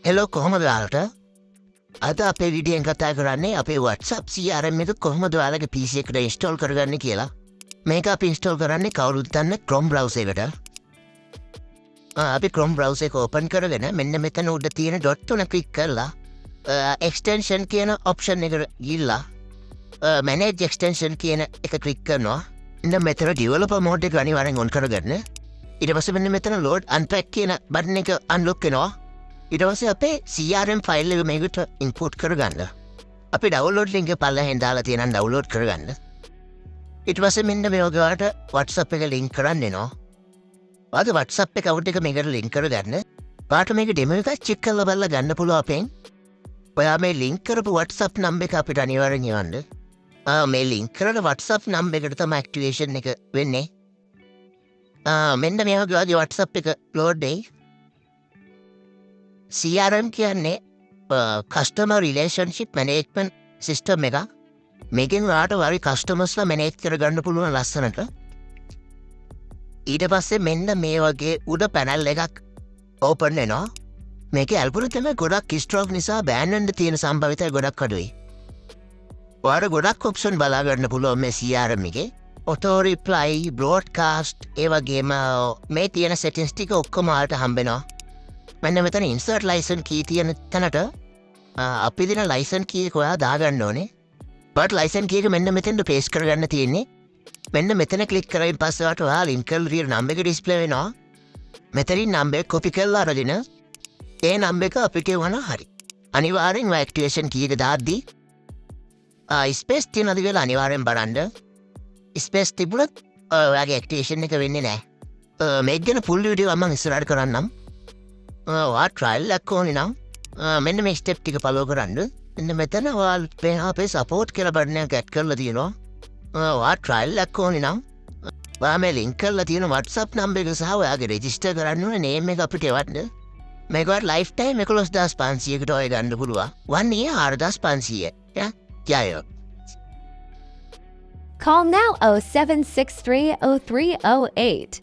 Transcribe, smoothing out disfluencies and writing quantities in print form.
Hello කොහොමද යාලට? අද අපේ වීඩියෝෙන් කතා කරන්නේ අපේ WhatsApp CRM එක කොහොමද ඔයාලගේ PC එකට ඉන්ස්ටෝල් කරගන්නේ කියලා. මේක අපි ඉන්ස්ටෝල් කරන්නේ කවුරුත් දන්න Chrome browser එකට. අපි Chrome browser එක open කරගෙන මෙන්න මෙතන උඩ තියෙන dot තුන click කරලා extension කියන option එකට ගිහිල්ලා manage extension කියන එක click කරනවා. ඉතින් මෙතන developer mode එක අනිවාර්යෙන් on කරගන්න. ඊට පස්සේ මෙන්න මෙතන load unpack කියන button එක unlock වෙනවා. ඊට පස්සේ අපේ CRM ෆයිල් එක මේකට ඉන්පුට් කරගන්න. අපි ඩවුන්ලෝඩ් ලින්ක් එක පල්ලෙහෙන් දාලා තියෙනවා ඩවුන්ලෝඩ් කරගන්න. ඊට පස්සේ මෙන්න මේ වගේට WhatsApp එක ලින්ක් කරන්න එනවා. ඔයාගේ WhatsApp account එක මේකට ලින්ක් කරගන්න. ඔයාට මේක ඩෙමෝ එකක් චෙක් කරලා බලලා ගන්න පුළුවන් අපෙන්. ඔයා මේ ලින්ක් කරපු WhatsApp number එක අපිට අනිවාර්යෙන් එවන්න. මේ ලින්ක් කරන WhatsApp number එකට තමයි activation එක වෙන්නේ. මෙන්න මේ වගේ ඔයාගේ WhatsApp එක load වෙයි. CRM කියන්නේ customer relationship management system එක. මේකෙන් ඔයාට වරි customers ලා manage කරගන්න පුළුවන් ලස්සනට. ඊට පස්සේ මෙන්න මේ වගේ උඩ panel එකක් open වෙනවා. මේකේ ඇල්ගොරිතම් එක ගොඩක් stroke නිසා ban වෙන්න තියෙන සම්භාවිතය ගොඩක් අඩුයි. ඔයාට ගොඩක් option බලා ගන්න පුළුවන් මේ CRM එකේ. auto reply, broadcast, ඒ වගේම මේ තියෙන settings ටික ඔක්කොම ඔයාලට හම්බ වෙනවා. මෙන්න මෙතන insert license key තියෙන තැනට අපි දෙන license key එක ඔයා දාගන්න ඕනේ. but license key එක මෙන්න මෙතෙන්ට paste කරගන්න තියෙන්නේ. මෙන්න මෙතන click කරලා පස්සේ ඔයාට ඔයා link කරලා තියෙන number එක display වෙනවා. මෙතනින් number එක copy කරලා අරගෙන ඒ number එක අපිට වුණා හරි. අනිවාර්යෙන් ඔය activation key එක දාද්දී space තියෙනවද කියලා අනිවාර්යෙන් බලන්න. space තිබුණොත් ඔයාගේ activation එක වෙන්නේ නැහැ. මේක ගැන full video මම ඉස්සරහට කරන්නම්. ඔයා trial එකක් ඕනේ නම් මෙන්න මේ step ටික follow කරන්න. මෙන්න මෙතන ඔයා අපේ support කියලා බටන් එකක් add කරලා තියෙනවා. ඔයා trial එකක් ඕනේ නම් ඔයා මේ link කරලා තියෙන WhatsApp number එක සහ ඔයාගේ register කරන්න ඕන name එක අපිට එවන්න. මේක ඔයාලා lifetime 11500කට ඔය ගන්න පුළුවන්. 1 year 4500. ජයෝ. Call now 0763 0308.